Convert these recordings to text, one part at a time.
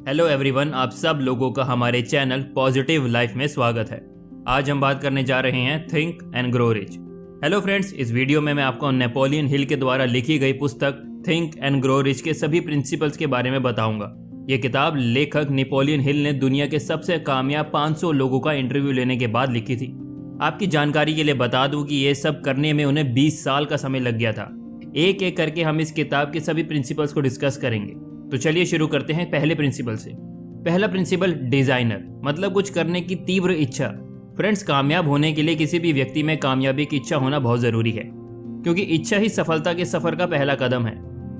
Hello everyone, आप सब लोगों का हमारे चैनल पॉजिटिव लाइफ में स्वागत है। आज हम बात करने जा रहे हैं think and grow rich. Hello friends, इस वीडियो में मैं आपको नेपोलियन हिल के द्वारा लिखी गई पुस्तक थिंक एंड ग्रो रिच के सभी प्रिंसिपल्स के बारे में बताऊंगा। ये किताब लेखक नेपोलियन हिल ने दुनिया के सबसे कामयाब 500 लोगों का इंटरव्यू लेने के बाद लिखी थी। आपकी जानकारी के लिए बता दूं कि ये सब करने में उन्हें 20 साल का समय लग गया था। एक एक करके हम इस किताब के सभी प्रिंसिपल्स को डिस्कस करेंगे। तो चलिए शुरू करते हैं पहले प्रिंसिपल से। पहला प्रिंसिपल डिजाइनर, मतलब कुछ करने की तीव्र इच्छा। फ्रेंड्स, कामयाब होने के लिए किसी भी व्यक्ति में कामयाबी की इच्छा होना बहुत जरूरी है, क्योंकि इच्छा ही सफलता के सफर का पहला कदम है।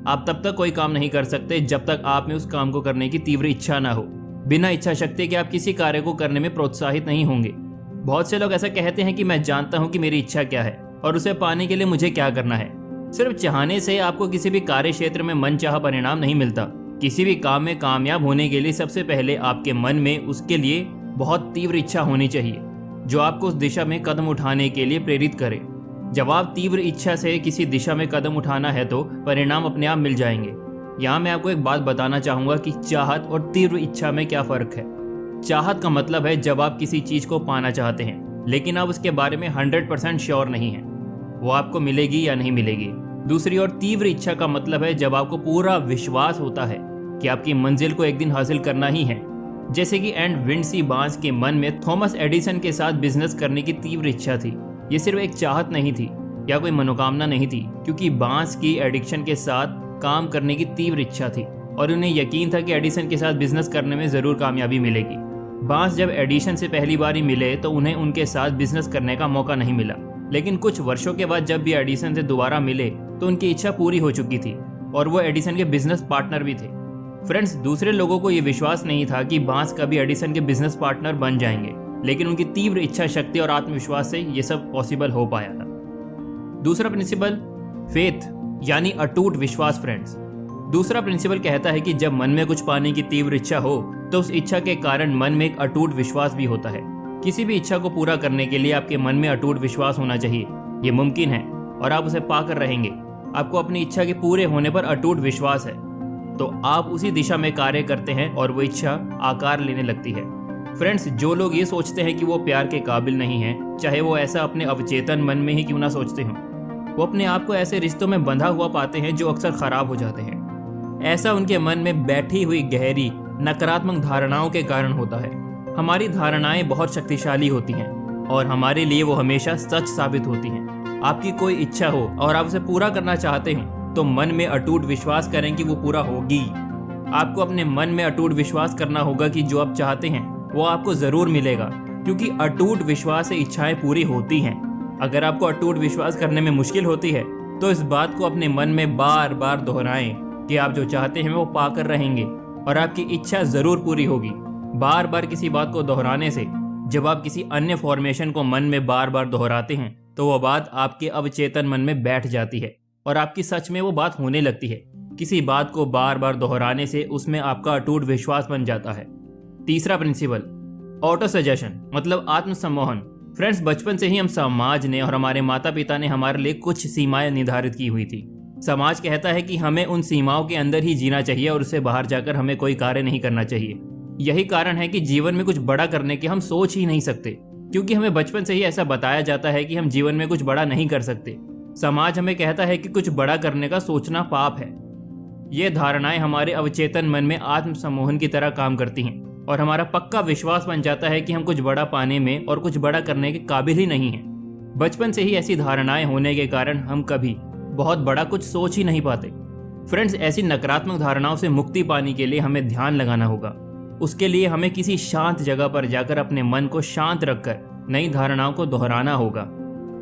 आप तब तक कोई काम नहीं कर सकते जब तक आप में उस काम को करने की तीव्र इच्छा ना हो। बिना इच्छा शक्ति के आप किसी कार्य को करने में प्रोत्साहित नहीं होंगे। बहुत से लोग ऐसा कहते हैं कि मैं जानता हूं कि मेरी इच्छा क्या है और उसे पाने के लिए मुझे क्या करना है। सिर्फ चाहने से आपको किसी भी कार्य क्षेत्र में मनचाहा परिणाम नहीं मिलता। किसी भी काम में कामयाब होने के लिए सबसे पहले आपके मन में उसके लिए बहुत तीव्र इच्छा होनी चाहिए, जो आपको उस दिशा में कदम उठाने के लिए प्रेरित करे। जब आप तीव्र इच्छा से किसी दिशा में कदम उठाना है तो परिणाम अपने आप मिल जाएंगे। यहाँ मैं आपको एक बात बताना चाहूँगा कि चाहत और तीव्र इच्छा में क्या फ़र्क है। चाहत का मतलब है जब आप किसी चीज़ को पाना चाहते हैं लेकिन आप उसके बारे में 100% श्योर नहीं हैं, वो आपको मिलेगी या नहीं मिलेगी। दूसरी ओर तीव्र इच्छा का मतलब है जब आपको पूरा विश्वास होता है कि आपकी मंजिल को एक दिन हासिल करना ही है। जैसे कि एंड विंसी बांस के मन में थॉमस एडिसन के साथ बिजनेस करने की तीव्र इच्छा थी। ये सिर्फ एक चाहत नहीं थी या कोई मनोकामना नहीं थी, क्योंकि बांस की एडिक्शन के साथ काम करने की तीव्र इच्छा थी और उन्हें यकीन था कि एडिसन के साथ बिजनेस करने में ज़रूर कामयाबी मिलेगी। बांस जब एडिसन से पहली बार ही मिले तो उन्हें उनके साथ बिजनेस करने का मौका नहीं मिला, लेकिन कुछ वर्षों के बाद जब भी एडिसन से दोबारा मिले तो उनकी इच्छा पूरी हो चुकी थी और वो एडिसन के बिजनेस पार्टनर भी थे। फ्रेंड्स, दूसरे लोगों को ये विश्वास नहीं था कि बांस कभी एडिसन के बिजनेस पार्टनर बन जाएंगे, लेकिन उनकी तीव्र इच्छा शक्ति और आत्मविश्वास से ये सब पॉसिबल हो पाया था। दूसरा प्रिंसिपल फेथ, यानी अटूट विश्वास। फ्रेंड्स, दूसरा प्रिंसिपल कहता है कि जब मन में कुछ पाने की तीव्र इच्छा हो तो उस इच्छा के कारण मन में एक अटूट विश्वास भी होता है। किसी भी इच्छा को पूरा करने के लिए आपके मन में अटूट विश्वास होना चाहिए। ये मुमकिन है और आप उसे पाकर रहेंगे। आपको अपनी इच्छा के पूरे होने पर अटूट विश्वास है तो आप उसी दिशा में कार्य करते हैं और वो इच्छा आकार लेने लगती है। फ्रेंड्स, जो लोग ये सोचते हैं कि वो प्यार के काबिल नहीं हैं, चाहे वो ऐसा अपने अवचेतन मन में ही क्यों ना सोचते हों, वो अपने आप को ऐसे रिश्तों में बंधा हुआ पाते हैं जो अक्सर खराब हो जाते हैं। ऐसा उनके मन में बैठी हुई गहरी नकारात्मक धारणाओं के कारण होता है। हमारी धारणाएं बहुत शक्तिशाली होती हैं और हमारे लिए वो हमेशा सच साबित होती हैं। आपकी कोई इच्छा हो और आप उसे पूरा करना चाहते हो तो मन में अटूट विश्वास करें कि वो पूरा होगी। आपको अपने मन में अटूट विश्वास करना होगा कि जो आप चाहते हैं वो आपको ज़रूर मिलेगा, क्योंकि अटूट विश्वास से इच्छाएं पूरी होती हैं। अगर आपको अटूट विश्वास करने में मुश्किल होती है तो इस बात को अपने मन में बार बार दोहराएं कि आप जो चाहते हैं वो पाकर रहेंगे और आपकी इच्छा ज़रूर पूरी होगी। बार बार किसी बात को दोहराने से, जब आप किसी अन्य फॉर्मेशन को मन में बार बार दोहराते हैं तो वह बात आपके अवचेतन मन में बैठ जाती है और आपकी सच में वो बात होने लगती है। किसी बात को बार बार दोहराने से उसमें आपका अटूट विश्वास बन जाता है। तीसरा प्रिंसिपल ऑटो सजेशन, मतलब आत्मसम्मोहन। फ्रेंड्स, बचपन से ही हम समाज ने और हमारे माता पिता ने हमारे लिए कुछ सीमाएं निर्धारित की हुई थी। समाज कहता है कि हमें उन सीमाओं के अंदर ही जीना चाहिए और उससे बाहर जाकर हमें कोई कार्य नहीं करना चाहिए। यही कारण है कि जीवन में कुछ बड़ा करने की हम सोच ही नहीं सकते, क्योंकि हमें बचपन से ही ऐसा बताया जाता है कि हम जीवन में कुछ बड़ा नहीं कर सकते। समाज हमें कहता है कि कुछ बड़ा करने का सोचना पाप है। ये धारणाएं हमारे अवचेतन मन में आत्मसम्मोहन की तरह काम करती हैं और हमारा पक्का विश्वास बन जाता है कि हम कुछ बड़ा पाने में और कुछ बड़ा करने के काबिल ही नहीं हैं। बचपन से ही ऐसी धारणाएं होने के कारण हम कभी बहुत बड़ा कुछ सोच ही नहीं पाते। फ्रेंड्स, ऐसी नकारात्मक धारणाओं से मुक्ति पाने के लिए हमें ध्यान लगाना होगा। उसके लिए हमें किसी शांत जगह पर जाकर अपने मन को शांत रखकर नई धारणाओं को दोहराना होगा,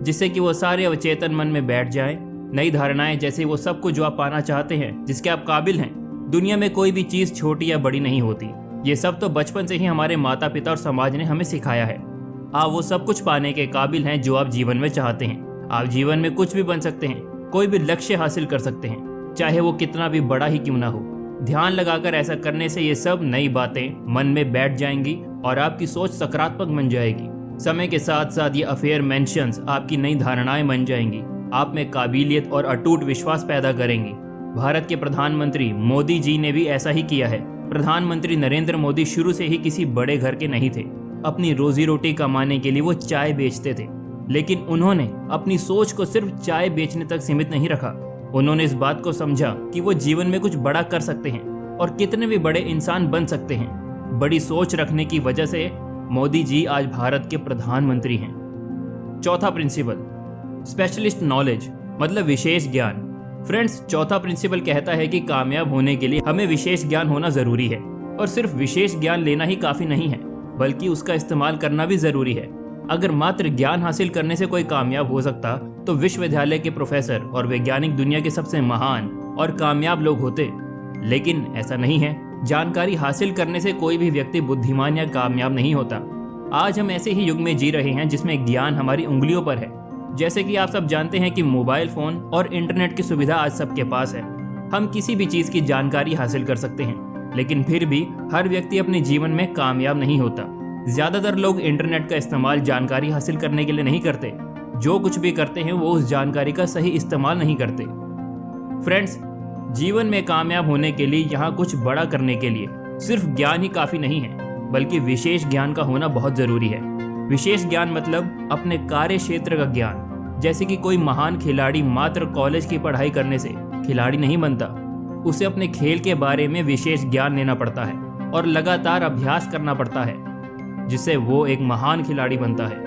जिससे कि वो सारे अवचेतन मन में बैठ जाएं। नई धारणाएं जैसे वो सब कुछ जो आप पाना चाहते हैं, जिसके आप काबिल हैं। दुनिया में कोई भी चीज़ छोटी या बड़ी नहीं होती। ये सब तो बचपन से ही हमारे माता पिता और समाज ने हमें सिखाया है। आप वो सब कुछ पाने के काबिल हैं जो आप जीवन में चाहते हैं। आप जीवन में कुछ भी बन सकते हैं, कोई भी लक्ष्य हासिल कर सकते हैं, चाहे वो कितना भी बड़ा ही क्यों ना हो। ध्यान लगाकर ऐसा करने से ये सब नई बातें मन में बैठ जाएंगी और आपकी सोच सकारात्मक बन जाएगी। समय के साथ साथ ये अफर्मेशंस आपकी नई धारणाएं बन जाएंगी, आप में काबिलियत और अटूट विश्वास पैदा करेंगी। भारत के प्रधानमंत्री मोदी जी ने भी ऐसा ही किया है। प्रधानमंत्री नरेंद्र मोदी शुरू से ही किसी बड़े घर के नहीं थे। अपनी रोजी रोटी कमाने के लिए वो चाय बेचते थे, लेकिन उन्होंने अपनी सोच को सिर्फ चाय बेचने तक सीमित नहीं रखा। उन्होंने इस बात को समझा कि वो जीवन में कुछ बड़ा कर सकते हैं और कितने भी बड़े इंसान बन सकते हैं। बड़ी सोच रखने की वजह से मोदी जी आज भारत के प्रधानमंत्री हैं। चौथा प्रिंसिपल, स्पेशलिस्ट नॉलेज मतलब विशेष ज्ञान। फ्रेंड्स, चौथा प्रिंसिपल कहता है कि कामयाब होने के लिए हमें विशेष ज्ञान होना जरूरी है, और सिर्फ विशेष ज्ञान लेना ही काफी नहीं है, बल्कि उसका इस्तेमाल करना भी जरूरी है। अगर मात्र ज्ञान हासिल करने से कोई कामयाब हो सकता तो विश्वविद्यालय के प्रोफेसर और वैज्ञानिक दुनिया के सबसे महान और कामयाब लोग होते, लेकिन ऐसा नहीं है। जानकारी हासिल करने से कोई भी व्यक्ति बुद्धिमान या कामयाब नहीं होता। आज हम ऐसे ही युग में जी रहे हैं जिसमें ज्ञान हमारी उंगलियों पर है। जैसे कि आप सब जानते हैं कि मोबाइल फोन और इंटरनेट की सुविधा आज सबके पास है। हम किसी भी चीज की जानकारी हासिल कर सकते हैं, लेकिन फिर भी हर व्यक्ति अपने जीवन में कामयाब नहीं होता। ज्यादातर लोग इंटरनेट का इस्तेमाल जानकारी हासिल करने के लिए नहीं करते। जो कुछ भी करते हैं वो उस जानकारी का सही इस्तेमाल नहीं करते। फ्रेंड्स, जीवन में कामयाब होने के लिए यहाँ कुछ बड़ा करने के लिए सिर्फ ज्ञान ही काफी नहीं है, बल्कि विशेष ज्ञान का होना बहुत जरूरी है। विशेष ज्ञान मतलब अपने कार्य क्षेत्र का ज्ञान। जैसे कि कोई महान खिलाड़ी मात्र कॉलेज की पढ़ाई करने से खिलाड़ी नहीं बनता। उसे अपने खेल के बारे में विशेष ज्ञान लेना पड़ता है और लगातार अभ्यास करना पड़ता है, जिससे वो एक महान खिलाड़ी बनता है।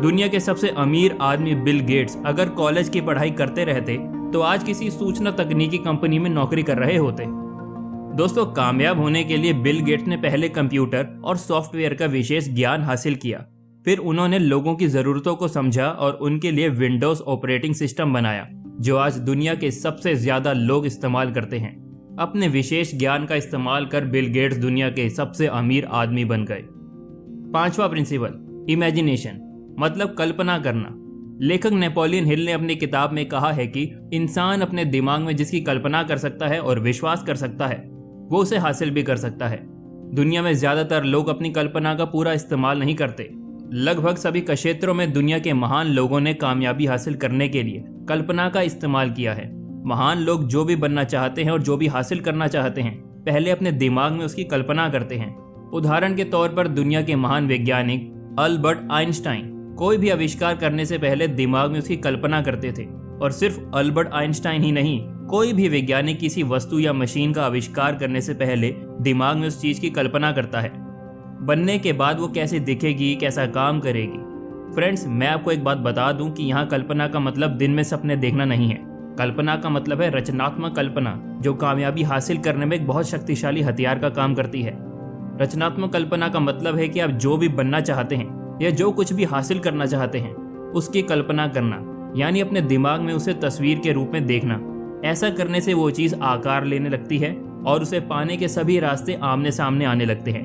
दुनिया के सबसे अमीर आदमी बिल गेट्स अगर कॉलेज की पढ़ाई करते रहते तो आज किसी सूचना तकनीकी कंपनी में नौकरी कर रहे होते। दोस्तों, कामयाब होने के लिए बिल गेट्स ने पहले कंप्यूटर और सॉफ्टवेयर का विशेष ज्ञान हासिल किया। फिर उन्होंने लोगों की जरूरतों को समझा और उनके लिए विंडोज ऑपरेटिंग सिस्टम बनाया, जो आज दुनिया के सबसे ज्यादा लोग इस्तेमाल करते हैं। अपने विशेष ज्ञान का इस्तेमाल कर बिल गेट्स दुनिया के सबसे अमीर आदमी बन गए। पांचवा प्रिंसिपल, इमेजिनेशन मतलब कल्पना करना। लेखक नेपोलियन हिल ने अपनी किताब में कहा है कि इंसान अपने दिमाग में जिसकी कल्पना कर सकता है और विश्वास कर सकता है, वो उसे हासिल भी कर सकता है। दुनिया में ज्यादातर लोग अपनी कल्पना का पूरा इस्तेमाल नहीं करते। लगभग सभी क्षेत्रों में दुनिया के महान लोगों ने कामयाबी हासिल करने के लिए कल्पना का इस्तेमाल किया है। महान लोग जो भी बनना चाहते हैं और जो भी हासिल करना चाहते हैं, पहले अपने दिमाग में उसकी कल्पना करते हैं। उदाहरण के तौर पर दुनिया के महान वैज्ञानिक अल्बर्ट आइंस्टाइन कोई भी आविष्कार करने से पहले दिमाग में उसकी कल्पना करते थे। और सिर्फ अल्बर्ट आइंस्टाइन ही नहीं, कोई भी वैज्ञानिक किसी वस्तु या मशीन का आविष्कार करने से पहले दिमाग में उस चीज की कल्पना करता है। बनने के बाद वो कैसे दिखेगी, कैसा काम करेगी। फ्रेंड्स, मैं आपको एक बात बता दूं कि यहाँ कल्पना का मतलब दिन में सपने देखना नहीं है। कल्पना का मतलब है रचनात्मक कल्पना, जो कामयाबी हासिल करने में एक बहुत शक्तिशाली हथियार का काम करती है। रचनात्मक कल्पना का मतलब है कि आप जो भी बनना चाहते हैं या जो कुछ भी हासिल करना चाहते हैं, उसकी कल्पना करना, यानी अपने दिमाग में उसे तस्वीर के रूप में देखना। ऐसा करने से वो चीज़ आकार लेने लगती है और उसे पाने के सभी रास्ते आमने सामने आने लगते हैं।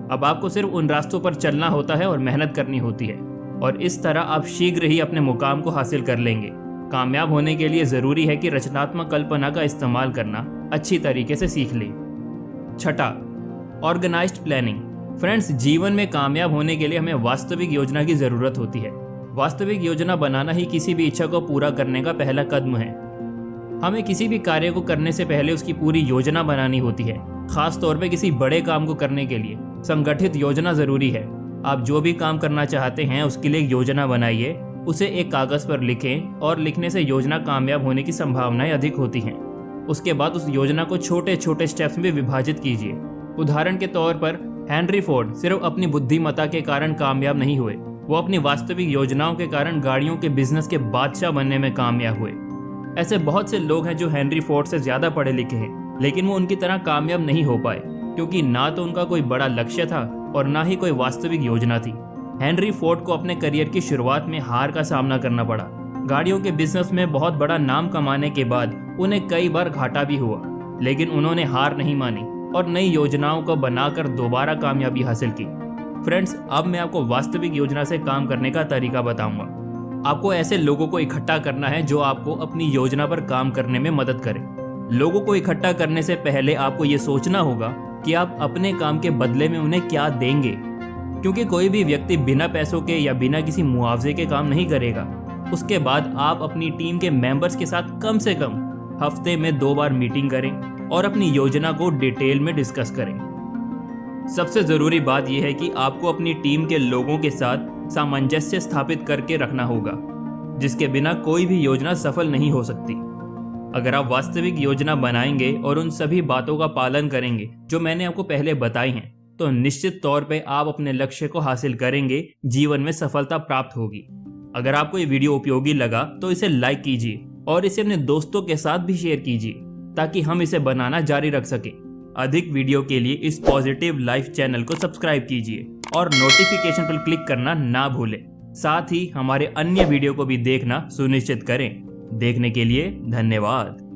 अब आपको सिर्फ उन रास्तों पर चलना होता है और मेहनत करनी होती है, और इस तरह आप शीघ्र ही अपने मुकाम को हासिल कर लेंगे। कामयाब होने के लिए ज़रूरी है कि रचनात्मक कल्पना का इस्तेमाल करना अच्छी तरीके से सीख लें। छठा, ऑर्गेनाइज्ड प्लानिंग। फ्रेंड्स, जीवन में कामयाब होने के लिए हमें वास्तविक योजना की ज़रूरत होती है। वास्तविक योजना बनाना ही किसी भी इच्छा को पूरा करने का पहला कदम है। हमें किसी भी कार्य को करने से पहले उसकी पूरी योजना बनानी होती है। खास तौर पे किसी बड़े काम को करने के लिए संगठित योजना ज़रूरी है। आप जो भी काम करना चाहते हैं उसके लिए एक योजना बनाइए, उसे एक कागज़ पर लिखें और लिखने से योजना कामयाब होने की संभावनाएं अधिक होती हैं। उसके बाद उस योजना को छोटे छोटे स्टेप्स में विभाजित कीजिए। उदाहरण के तौर पर हेनरी फोर्ड सिर्फ अपनी बुद्धिमत्ता के कारण कामयाब नहीं हुए, वो अपनी वास्तविक योजनाओं के कारण गाड़ियों के बिजनेस के बादशाह बनने में कामयाब हुए। ऐसे बहुत से लोग हैं जो हेनरी फोर्ड से ज़्यादा पढ़े लिखे हैं, लेकिन वो उनकी तरह कामयाब नहीं हो पाए, क्योंकि ना तो उनका कोई बड़ा लक्ष्य था और ना ही कोई वास्तविक योजना थी। हेनरी फोर्ड को अपने करियर की शुरुआत में हार का सामना करना पड़ा। गाड़ियों के बिजनेस में बहुत बड़ा नाम कमाने के बाद उन्हें कई बार घाटा भी हुआ, लेकिन उन्होंने हार नहीं मानी और नई योजनाओं को बनाकर दोबारा कामयाबी हासिल की। फ्रेंड्स, अब मैं आपको वास्तविक योजना से काम करने का तरीका बताऊंगा। आपको ऐसे लोगों को इकट्ठा करना है जो आपको अपनी योजना पर काम करने में मदद करें। लोगों को इकट्ठा करने से पहले आपको ये सोचना होगा कि आप अपने काम के बदले में उन्हें क्या देंगे, क्योंकि कोई भी व्यक्ति बिना पैसों के या बिना किसी मुआवजे के काम नहीं करेगा। उसके बाद आप अपनी टीम के मेंबर्स के साथ कम से कम हफ्ते में 2 बार मीटिंग करें। और अपनी योजना को डिटेल में डिस्कस करें। सबसे ज़रूरी बात यह है कि आपको अपनी टीम के लोगों के साथ सामंजस्य स्थापित करके रखना होगा, जिसके बिना कोई भी योजना सफल नहीं हो सकती। अगर आप वास्तविक योजना बनाएंगे और उन सभी बातों का पालन करेंगे जो मैंने आपको पहले बताई हैं, तो निश्चित तौर पे आप अपने लक्ष्य को हासिल करेंगे, जीवन में सफलता प्राप्त होगी। अगर आपको ये वीडियो उपयोगी लगा तो इसे लाइक कीजिए और इसे अपने दोस्तों के साथ भी शेयर कीजिए, ताकि हम इसे बनाना जारी रख सकें। अधिक वीडियो के लिए इस पॉजिटिव लाइफ चैनल को सब्सक्राइब कीजिए और नोटिफिकेशन पर क्लिक करना ना भूलें। साथ ही हमारे अन्य वीडियो को भी देखना सुनिश्चित करें। देखने के लिए धन्यवाद।